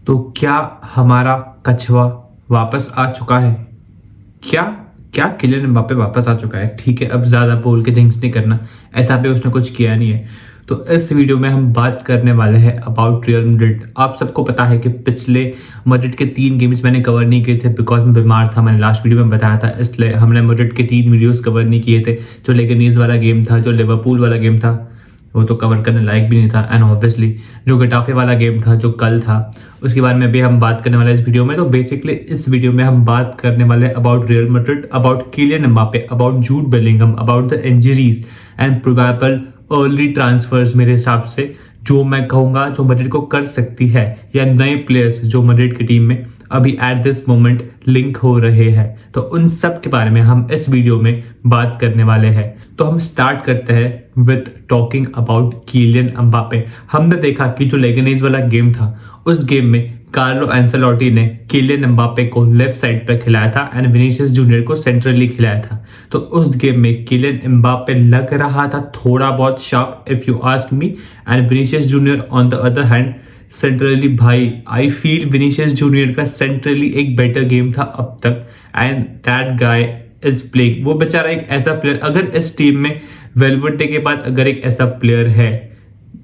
तो क्या हमारा कछुआ वापस आ चुका है? क्या क्या किलियन एम्बाप्पे वापस आ चुका है? ठीक है, अब ज़्यादा बोल के जिंक्स नहीं करना, ऐसा भी उसने कुछ किया नहीं है। तो इस वीडियो में हम बात करने वाले हैं अबाउट रियल मैड्रिड। आप सबको पता है कि पिछले मैड्रिड के 3 गेम्स मैंने कवर नहीं किए थे बिकॉज मैं बीमार था। मैंने लास्ट वीडियो में बताया था, इसलिए हमने मैड्रिड के 3 वीडियोस कवर नहीं किए थे। जो लेगनीज वाला गेम था, जो लिवरपूल वाला गेम था, वो तो कवर करने लायक भी नहीं था। एंड ऑब्वियसली जो गटाफे वाला गेम था जो कल था, उसके बारे में भी हम बात करने वाले हैं इस वीडियो में। तो बेसिकली इस वीडियो में हम बात करने वाले हैं about Real Madrid, about Kylian Mbappe, about Jude Bellingham, about the injuries and probable early transfers. मेरे हिसाब से जो मैं कहूँगा जो मैड्रिड को कर सकती है, या नए प्लेयर्स जो मैड्रिड की टीम में अभी एट दिस मोमेंट लिंक हो रहे हैं, तो उन सब के बारे में हम इस वीडियो में बात करने वाले हैं। तो हम स्टार्ट करते हैं with talking about Kylian Mbappe. हमने देखा कि जो लेगनीज वाला गेम था, उस गेम में कार्लो एंसेलोटी ने किलियन एम्बाप्पे को लेफ्ट साइड पर खिलाया था एंड विनीसियस जूनियर को सेंट्रली खिलाया था। तो उस गेम में किलियन एम्बाप्पे लग रहा था थोड़ा बहुत sharp if you ask me, and Vinicius junior on the other hand centrally. भाई आई फील विनीसियस जूनियर का सेंट्रली एक बेटर गेम था अब तक, and that guy is playing. वो बेचारा एक ऐसा प्लेयर, अगर इस टीम में वेल्वर्डे के बाद अगर एक ऐसा प्लेयर है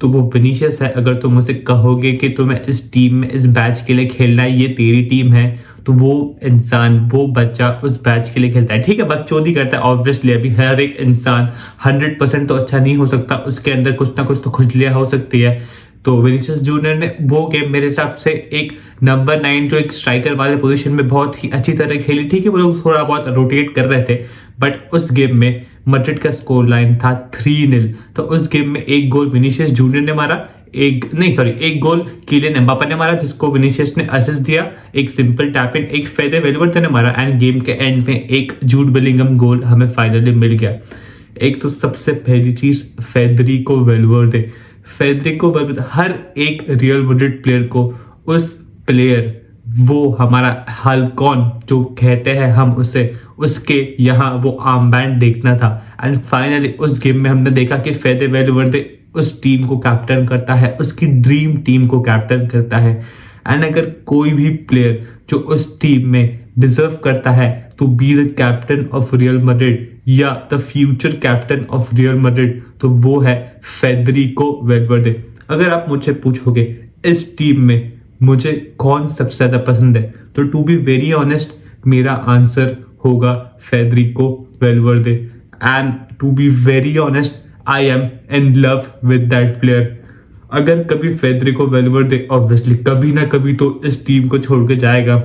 तो वो विनीसियस है। अगर तुम मुझसे कहोगे कि तुम्हें इस टीम में इस बैच के लिए खेलना है, ये तेरी टीम है, तो वो इंसान, वो बच्चा उस बैच के लिए खेलता है। ठीक है, बकचोदी करता है ऑब्वियसली। अभी हर एक इंसान 100% तो अच्छा नहीं हो सकता, उसके अंदर कुछ ना कुछ तो खुजलियाँ हो सकती है। तो विनीसियस जूनियर ने वो गेम मेरे हिसाब से एक नंबर 9 जो एक स्ट्राइकर वाले पोजीशन में बहुत ही अच्छी तरह खेली। ठीक है, वो लोग थोड़ा बहुत रोटेट कर रहे थे, बट उस गेम में मैड्रिड का स्कोर लाइन था 3-0। तो उस गेम में एक गोल विनीसियस जूनियर ने मारा, एक गोल किलियन एम्बाप्पे ने मारा जिसको विनीसियस ने असिस्ट दिया, एक सिंपल टैप इन, एक फेदे वेल्वर्डे ने मारा, एंड गेम के एंड में एक जूड बेलिंगम गोल हमें फाइनली मिल गया। एक तो सबसे पहली चीज फेडरिको वेल्वर्डे, हर एक रियल मैड्रिड प्लेयर को उस प्लेयर, वो हमारा हालकॉन जो कहते हैं हम उसे, उसके यहाँ वो आर्मबैंड देखना था। एंड फाइनली उस गेम में हमने देखा कि फेदे वेल्वर्डे उस टीम को कैप्टन करता है, उसकी ड्रीम टीम को कैप्टन करता है। एंड अगर कोई भी प्लेयर जो उस टीम में डिजर्व करता है to be the captain of Real Madrid या the future captain of Real Madrid, तो वो है फेडरिको वेल्वर्डे। अगर आप मुझसे पूछोगे इस टीम में मुझे कौन सबसे ज्यादा पसंद है, तो टू बी वेरी ऑनेस्ट मेरा आंसर होगा Federico Valverde. And to be very honest I am in love with that player. अगर कभी फेडरिको वेल्वर्डे ऑब्वियसली कभी ना कभी तो इस टीम को छोड़ के जाएगा,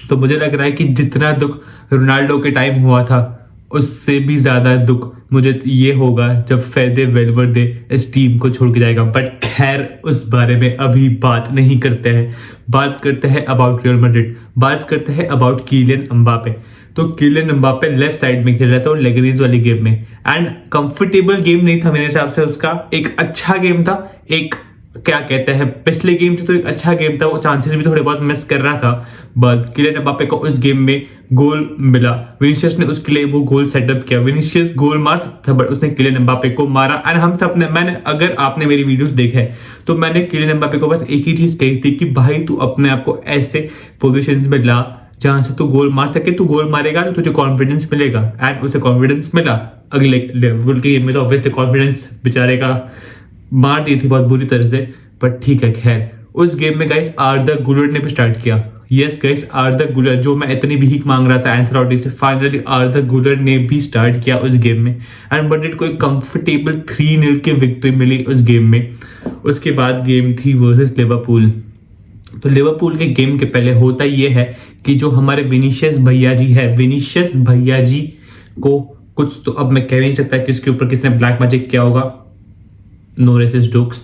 तो मुझे लग रहा है कि जितना दुख रोनाल्डो के टाइम हुआ था उससे भी ज्यादा दुख मुझे ये होगा जब फेदे वेल्वर्डे इस टीम को छोड़ के जाएगा। बट खैर उस बारे में अभी बात नहीं करते हैं, बात करते हैं अबाउट रियल मैड्रिड, बात करते हैं अबाउट किलियन एम्बाप्पे। तो किलियन एम्बाप्पे लेफ्ट साइड में खेल रहा था लेगनीज वाली गेम में, एंड कंफर्टेबल गेम नहीं था मेरे हिसाब से उसका। एक अच्छा गेम था, एक क्या कहते हैं पिछले गेम से तो एक अच्छा गेम था, वो चांसेस भी थोड़े बहुत मिस कर रहा था। बट किलियन एम्बाप्पे को उस गेम में गोल मिला, विनीसियस ने उसके लिए वो गोल सेटअप किया। विनीसियस गोल मार सकता था बट उसने किलियन एम्बाप्पे को मारा। एंड हम सब ने, मैंने, अगर आपने मेरी वीडियोस देखे हैं तो मैंने किलियन एम्बाप्पे को बस एक ही चीज कही थी कि भाई तू अपने आप को ऐसे पोजीशंस में ला जहां से तू गोल मार सके। तू गोल मारेगा तो तुझे कॉन्फिडेंस मिलेगा, एंड उसे कॉन्फिडेंस मिला। अगले लेवल के गेम में तो ऑब्वियसली कॉन्फिडेंस बेचारे का मार दी थी बहुत बुरी तरह से, बट ठीक है। खैर उस गेम में गाइस आर्दा गुलर ने भी स्टार्ट किया। यस गाइस, आर्दा गुलर, जो मैं इतनी भीख मांग रहा था एंसेलोटी से, फाइनली आर्दा गुलर ने भी स्टार्ट किया उस गेम में, एंड मैड्रिड को एक कंफर्टेबल 3-0 की विक्ट्री मिली उस गेम में। उसके बाद गेम थी वर्सेस लिवरपूल। तो लिवरपूल के गेम के पहले होता ये है कि जो हमारे विनीसियस भैया जी है, विनीसियस भैया जी को कुछ तो अब मैं कह नहीं सकता कि इसके ऊपर किसने ब्लैक मैजिक किया होगा, नो रेसिस्ट जोक्स।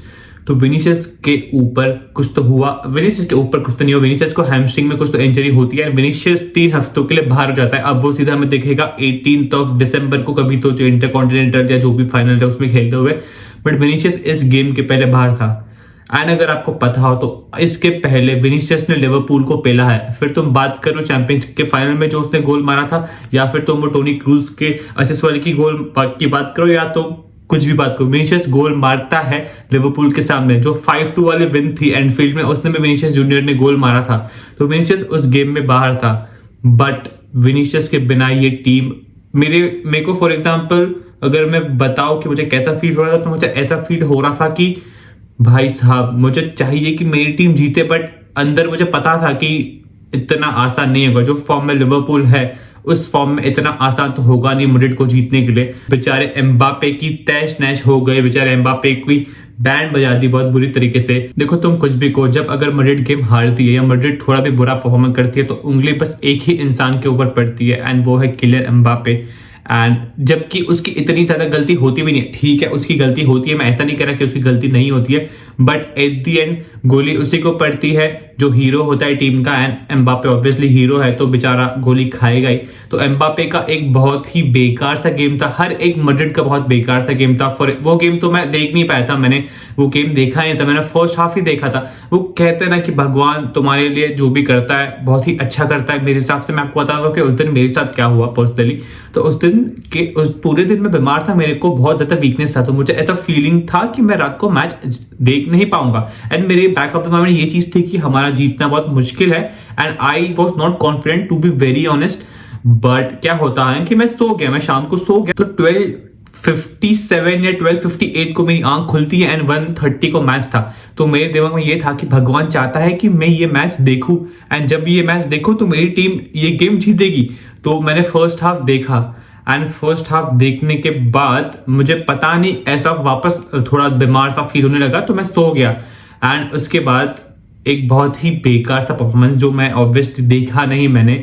तो विनीसियस के ऊपर कुछ तो हुआ, विनीसियस के ऊपर कुछ तो नहीं हुआ, विनीसियस को हैमस्ट्रिंग में कुछ तो इंजरी होती है, विनीसियस 3 हफ्तों के लिए बाहर हो जाता है। अब वो सीधा हमें देखेगा 18 दिसंबर को कभी तो जो इंटरकॉन्टिनेंटल या जो भी फाइनल है उसमें खेलते हुए। बट विनीसियस इस गेम के पहले बाहर था। एंड अगर आपको पता हो तो इसके पहले विनीसियस ने लिवरपूल को पेला है। फिर तुम बात करो चैंपियंस के फाइनल में जो उसने गोल मारा था, या फिर तुम वो टोनी क्रूज के असिस्ट वाले की गोल की बात करो, या तो कुछ भी बात करो, विनीशियस गोल मारता है लिवरपूल के सामने, जो 5-2 वाली विन थी एनफील्ड में, उसमें भी विनीशियस जूनियर ने गोल मारा था, तो विनीशियस उस गेम में बाहर था। बट विनीशियस के बिना ये टीम, मेरे को फॉर एग्जाम्पल अगर मैं बताऊं कि मुझे कैसा फील हो रहा था, तो मुझे ऐसा फील हो रहा था कि भाई साहब मुझे चाहिए कि मेरी टीम जीते, बट अंदर मुझे पता था कि इतना आसान नहीं होगा। जो फॉर्म में लिवरपूल है उस फॉर्म में इतना आसान तो होगा नहीं मैड्रिड को जीतने के लिए। बेचारे एम्बापे की तैश नैश हो गए, बेचारे एम्बापे की बैंड बजा दी बहुत बुरी तरीके से। देखो तुम कुछ भी कहो, जब अगर मैड्रिड गेम हारती है या मैड्रिड थोड़ा भी बुरा परफॉर्मेंस करती है तो उंगली बस एक ही इंसान के ऊपर पड़ती है, एंड वो है किलियन एम्बापे। एंड जबकि उसकी इतनी ज्यादा गलती होती भी नहीं, ठीक है उसकी गलती होती है, मैं ऐसा नहीं कह रहा कि उसकी गलती नहीं होती है, बट एट द एंड गोली उसी को पड़ती है जो हीरो होता है टीम का, एंड एम्बापे ऑब्वियसली हीरो है तो बेचारा गोली खाएगा ही। तो एम्बापे का एक बहुत ही बेकार सा गेम था, हर एक मैड्रिड का बहुत बेकार सा गेम था। फॉर वो गेम तो मैं देख नहीं पाया था, मैंने वो गेम देखा नहीं था, मैंने फर्स्ट हाफ ही देखा था। वो कहते हैं ना कि भगवान तुम्हारे लिए जो भी करता है बहुत ही अच्छा करता है। मेरे हिसाब से मैं आपको बता दूं कि उस दिन मेरे साथ क्या हुआ पर्सनली। तो उस दिन के उस पूरे दिन में बीमार था, मेरे को बहुत ज्यादा वीकनेस था, तो मुझे ऐसा फीलिंग था कि मैं रात को मैच देख नहीं पाऊंगा। एंड मेरे बैक ऑफ द माइंड ये चीज थी कि हमारा जीतना बहुत मुश्किल है, and I was not confident to be very honest. But क्या होता है कि मैं सो गया, मैं शाम को सो गया, तो 12:57 या 12:58 को मेरी आंख खुलती है एंड 1:30 को मैच था। तो मेरे दिमाग में ये था कि भगवान चाहता है कि मैं ये मैच देखूं, एंड जब ये मैच देखूं तो मेरी टीम ये गेम जीतेगी। तो मैंने फर्स्ट हाफ देखा, एंड फर्स्ट हाफ देखने के बाद मुझे पता नहीं ऐसा वापस थोड़ा बीमार सा फील होने लगा, तो मैं सो गया। एंड उसके बाद एक बहुत ही बेकार सा परफॉर्मेंस जो मैं ऑब्वियसली देखा नहीं मैंने,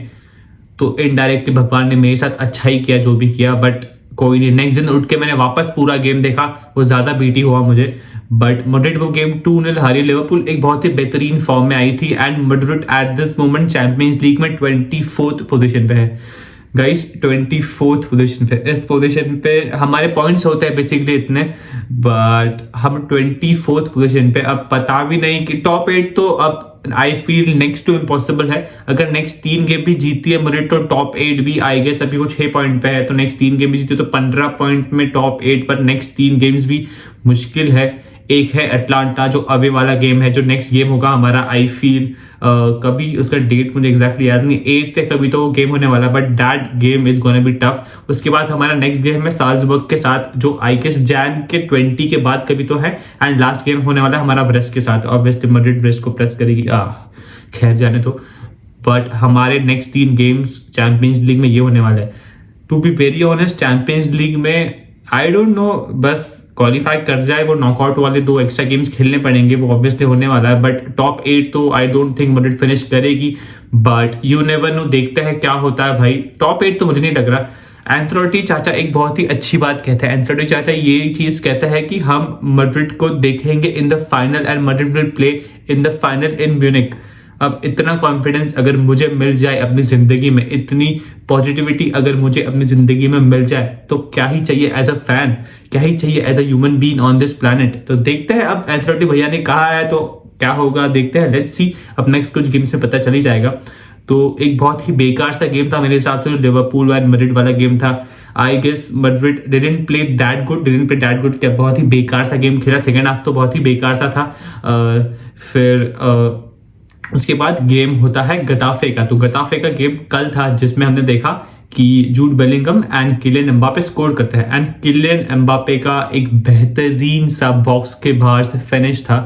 तो इनडायरेक्टली भगवान ने मेरे साथ अच्छा ही किया जो भी किया, बट कोई नहीं। नेक्स्ट दिन उठ के मैंने वापस पूरा गेम देखा, वो ज्यादा बीटी हुआ मुझे, बट मैड्रिड वो गेम 2-0 हारी। लिवरपूल एक बहुत ही बेहतरीन फॉर्म में आई थी, and Madrid at this moment champions League में 24th पोजीशन पे है गाइस, 24th पोजीशन पे। इस पोजीशन पे हमारे पॉइंट्स होते हैं बेसिकली इतने, बट हम 24th पोजीशन पे। अब पता भी नहीं कि टॉप 8 तो अब I feel next to impossible है। अगर नेक्स्ट 3 गेम भी जीती है मैड्रिड तो टॉप 8 भी आई गेस अभी वो 6 पॉइंट पे है, तो नेक्स्ट 3 गेम भी जीती तो 15 पॉइंट में टॉप 8 पर। नेक्स्ट 3 गेम्स भी मुश्किल है। एक है अटलांटा जो अवे वाला गेम है, जो नेक्स्ट गेम होगा हमारा आई फील कभी उसका डेट मुझे एग्जैक्टली याद नहीं, 8 तक कभी तो वो गेम होने वाला, but that game is gonna be tough. उसके बाद हमारा नेक्स्ट गेम है साल्जबर्ग के साथ, जो आई गेस जैन के 20 के बाद कभी तो है, एंड लास्ट गेम होने वाला है हमारा ब्रेस्ट के साथ। ऑब्वियसली मैड्रिड ब्रेस्ट को प्रेस करेगी, खैर जाने तो। बट हमारे नेक्स्ट 3 गेम्स चैंपियंस लीग में ये होने वाला है। To be very honest Champions League में आई डोंट नो, बस क्वालिफाई कर जाए, वो नॉकआउट वाले 2 एक्स्ट्रा गेम्स खेलने पड़ेंगे, वो ऑब्वियसली होने वाला है। बट टॉप 8 तो I don't think Madrid finish करेगी, बट यू नेवर नो, देखते हैं क्या होता है भाई। टॉप 8 तो मुझे नहीं लग रहा। एंथोनी चाचा एक बहुत ही अच्छी बात कहता है, एंथोनी चाचा ये चीज कहता है कि हम मैड्रिड को देखेंगे in the final, and Madrid will play in the final in Munich. अब इतना कॉन्फिडेंस अगर मुझे मिल जाए अपनी जिंदगी में, इतनी पॉजिटिविटी अगर मुझे अपनी जिंदगी में मिल जाए, तो क्या ही चाहिए एज अ फैन, क्या ही चाहिए as a human being on this planet. तो देखते हैं, अब एंथोनी भैया ने कहा है तो क्या होगा देखते हैं, लेट्स सी। अब नेक्स्ट कुछ गेम्स में पता चल ही जाएगा। तो एक बहुत ही बेकार सा गेम था मेरे हिसाब से, लिवरपूल एंड मैड्रिड वाला गेम था। I guess Madrid didn't play that good, क्या बहुत ही बेकार सा गेम खेला। सेकेंड हाफ तो बहुत ही बेकार सा था। फिर उसके बाद गेम होता है गताफे का। तो गताफे का गेम कल था, जिसमें हमने देखा कि Jude Bellingham and Kylian Mbappe score करते हैं, एंड किलियन एम्बापे का एक बेहतरीन सा बॉक्स के बाहर से फिनिश था।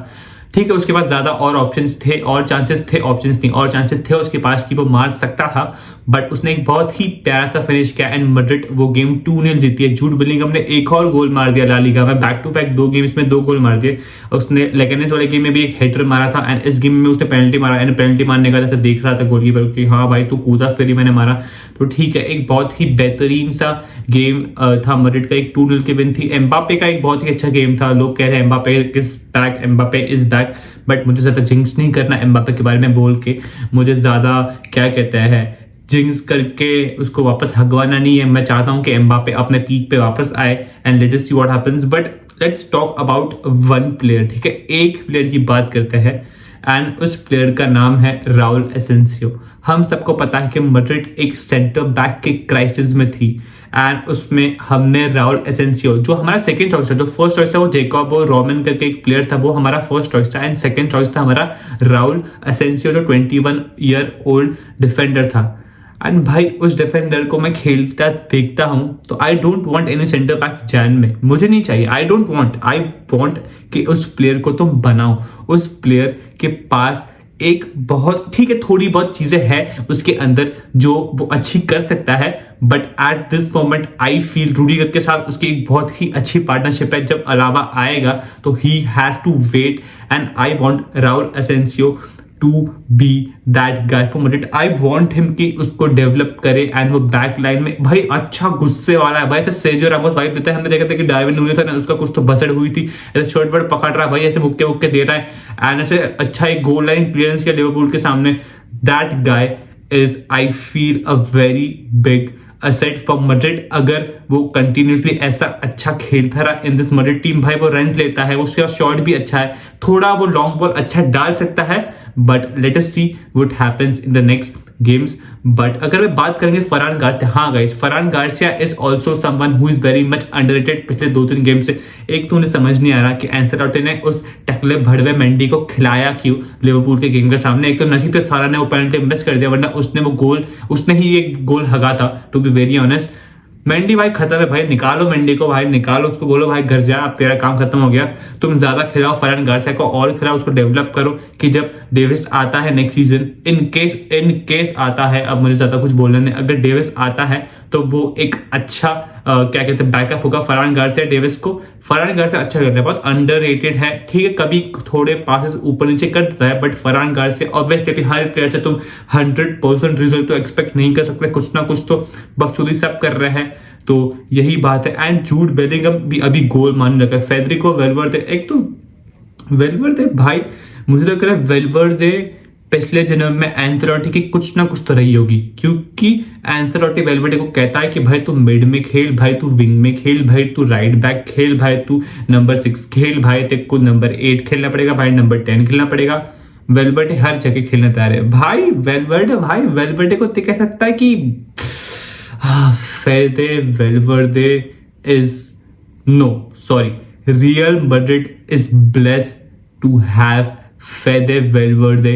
ठीक है, उसके पास ज्यादा और ऑप्शंस थे, और चांसेस थे, ऑप्शंस नहीं और चांसेस थे उसके पास कि वो मार सकता था, बट उसने एक बहुत ही प्यारा सा फिनिश किया, एंड मैड्रिड वो गेम 2-0 जीती है। जूड बेलिंगम ने एक और गोल मार दिया ला लीगा में, बैक टू बैक 2 गेम्स में 2 गोल मार दिए। उसने लेगनेस वाले गेम में भी एक हेडर मारा था, एंड इस गेम में उसने पेनल्टी मारा, एंड पेनल्टी मारने का जैसे देख रहा था गोलकीपर कि हाँ भाई तू कूदा, फिर ही मैंने मारा। तो ठीक है, एक बहुत ही बेहतरीन सा गेम था मैड्रिड का, एक 2-0 की विन थी। एम्बापे का एक बहुत ही अच्छा गेम था। लोग कह रहे हैं Mbappe is back, Mbappe is back, but मुझे ज्यादा जिंक्स नहीं करना एम्बापे के बारे में बोल के, मुझे ज्यादा क्या कहते हैं जिंक्स करके उसको वापस हगवाना नहीं है। मैं चाहता हूं कि एम्बापे अपने पीक पे वापस आए, and let us see what happens. But let's talk about one player. ठीक है, एक प्लेयर की बात करते हैं, एंड उस प्लेयर का नाम है राउल एसेंसियो। हम सबको पता है कि मैड्रिड एक सेंटर बैक के क्राइसिस में थी एंड उसमें हमने राउल एसेंसियो, जो हमारा सेकंड चॉइस था, जो फर्स्ट चॉइस था वो जेकॉब रोमन करके एक प्लेयर था, वो हमारा फर्स्ट चॉइस था, एंड सेकंड चॉइस था हमारा राउल एसेंसियो जो 21 ईयर ओल्ड डिफेंडर था। एंड भाई उस डिफेंडर को मैं खेलता देखता हूं तो I don't want any centre back Jain में, मुझे नहीं चाहिए, आई वांट कि उस प्लेयर को तुम बनाओ। उस प्लेयर के पास एक बहुत ठीक है, थोड़ी बहुत चीजें हैं उसके अंदर जो वो अच्छी कर सकता है, but at this moment I feel Rudiger के साथ उसकी एक बहुत ही अच्छी पार्टनरशिप है। जब अलावा आएगा तो ही has to wait and I want Raul Asensio to be that guy for Madrid. I want him कि उसको डेवलप करे एंड वो बैक लाइन में भाई अच्छा गुस्से वाला है भाई, ऐसे सेर्जियो रामोस वाइब देता है। हमने देखा था कि डार्विन नूनेज था ना, उसका कुछ तो बसड़ हुई थी, ऐसे शर्ट वर्ट पकड़ रहा है भाई, ऐसे मुक्के मुक्के दे रहा है एंड ऐसे अच्छा एक गोल लाइन क्लियरेंस किया लिवरपूल के सामने। That guy is I feel a very big asset for Madrid. अगर वो कंटिन्यूसली ऐसा अच्छा खेलता रहा इन दिस मैड्रिड टीम, भाई वो रन्स लेता है, उसका शॉट भी अच्छा है, थोड़ा वो लॉन्ग बॉल अच्छा डाल सकता है, but let us see what happens in the next games. But अगर मैं बात करेंगे फरहान गार्सिया, हाँ guys Farhan Garcia is also someone who is very much underrated पिछले 2-3 गेम से। एक तो उन्हें समझ नहीं आ रहा कि एंसेलोटी ने उस टकले भड़वे मेंडी को खिलाया क्यों लिवरपूल के गेम के सामने। एक तो नसीब सारा ने वो पेनल्टी मिस कर दिया, वरना उसने ही एक गोल हगा था, to be very honest. Mendy भाई खत्म है भाई, निकालो मेंडी को भाई, निकालो उसको, बोलो भाई घर जा, अब तेरा काम खत्म हो गया, तुम ज्यादा खिलाओ फरहान गार्सिया को और खिलाओ, उसको डेवलप करो कि जब डेविस आता है नेक्स्ट सीजन, इन केस आता है, अब मुझे ज्यादा कुछ बोलना नहीं, अगर डेविस आता है तो वो एक अच्छा क्या कहते हैं बैकअप होगा फरहान गार्सिया डेविस को। फरहान गार्सिया अच्छा कर रहा है, बहुत अंडररेटेड है, ठीक है कभी थोड़े पासेस ऊपर नीचे कर देता है, but Farhan Garcia obviously her player से तुम 100% रिजल्ट तो एक्सपेक्ट नहीं कर सकते, कुछ ना कुछ तो बकचोदी सब कर रहे हैं, तो यही बात है। एंड जूड बेलिंगम भी अभी गोल मारने लगा है, फेडरिको वेलवर्दे, एक तो वेलवर्दे भाई मुझे लग रहा है वेलवर्दे पिछले जन्म में एंसेलोटी की कुछ ना कुछ तो रही होगी, क्योंकि एंसेलोटी वेलवर्डे को कहता है कि भाई तू मिड में खेल, भाई तू विंग में खेल, भाई तू राइट बैक खेल, भाई तू नंबर 6 खेल, भाई तेरे को नंबर 8 खेलना पड़ेगा, भाई नंबर 10 खेलना पड़ेगा। वेलवर्डे हर जगह खेलने तैयार है भाई। वेलवर्डे को कह सकता है कि Fede Valverde is Real Madrid is blessed to have Fede Valverde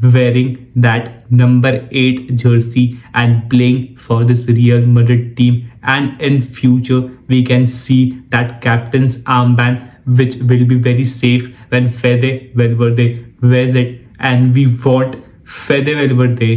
wearing that number 8 jersey and playing for this Real Madrid team, and in future we can see that captain's armband which will be very safe when Fede Valverde wears it, and we want Fede Valverde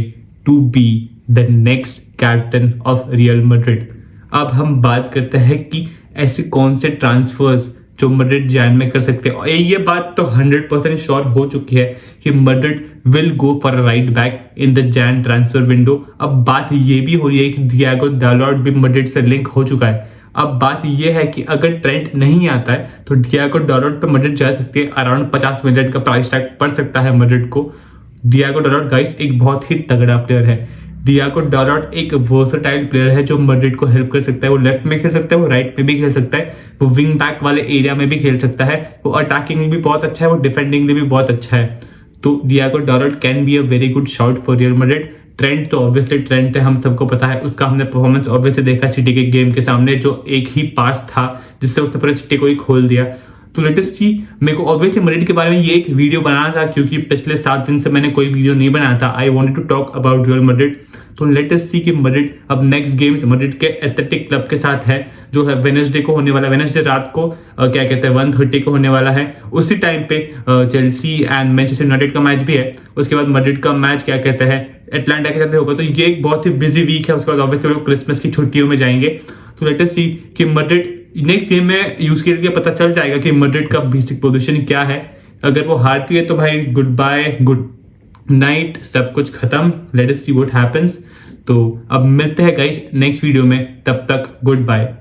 to be the next captain of Real Madrid। अब हम बात करते हैं कि ऐसे कौन से transverse जो मैड्रिड जैन में कर सकते हैं, और ये बात तो 100% श्योर हो चुकी है कि Madrid will go for right back in the Jain transfer window. अब बात ये भी हो रही है कि डियागो डालोट भी मैड्रिड से लिंक हो चुका है। अब बात ये है कि अगर ट्रेंट नहीं आता है तो डियागो डालोट पे मैड्रिड जा सकती है, अराउंड 50 मिलियन का प्राइस टैग पड़ सकता है मैड्रिड को। डियागो डालोट गाइस एक बहुत ही तगड़ा प्लेयर है। डियागो डालोट एक वर्सटाइल प्लेयर है जो मैड्रिड को हेल्प कर सकता है, वो लेफ्ट में खेल सकता है, वो राइट में भी खेल सकता है, वो विंग बैक वाले एरिया में भी खेल सकता है, वो अटैकिंग में भी बहुत अच्छा है, वो डिफेंडिंग में भी बहुत अच्छा है। तो Diogo Dalot can be a very good shot for Real Madrid. Trent तो ऑब्वियसली ट्रेंट है, हम सबको पता है, उसका हमने परफॉर्मेंस ऑब्वियसली देखा सिटी के गेम के सामने, जो एक ही पास था जिससे उसने पूरे सिटी को ही खोल दिया। तो लेटेस्ट सी मेरे को ऑब्वियसली मैड्रिड के बारे में ये एक वीडियो बनाना था, क्योंकि पिछले 7 दिन से मैंने कोई वीडियो नहीं बनाया था। I wanted to talk about Real Madrid. तो लेटेस्ट सी कि मैड्रिड अब नेक्स्ट गेम्स मैड्रिड के एथलेटिक क्लब के साथ है, जो है वेडनेसडे को होने वाला है, वेडनेसडे रात को क्या कहते हैं 1:30 को होने वाला है। उसी टाइम पे चेल्सी एंड मैनचेस्टर यूनाइटेड का मैच भी है। उसके बाद मैड्रिड का मैच क्या कहते हैं एटलांटा के साथ होगा। तो ये एक बहुत ही बिजी वीक है। उसके बाद ऑब्वियसली लोग क्रिसमस की छुट्टियों में जाएंगे। तो लेटेस्ट सी कि मैड्रिड नेक्स्ट गेम में यूज के पता चल जाएगा कि मैड्रिड का बेसिक पोजीशन क्या है। अगर वो हारती है तो भाई गुड बाय, गुड नाइट, सब कुछ खत्म। Let us see what happens. तो अब मिलते हैं गाइस नेक्स्ट वीडियो में, तब तक गुड बाय।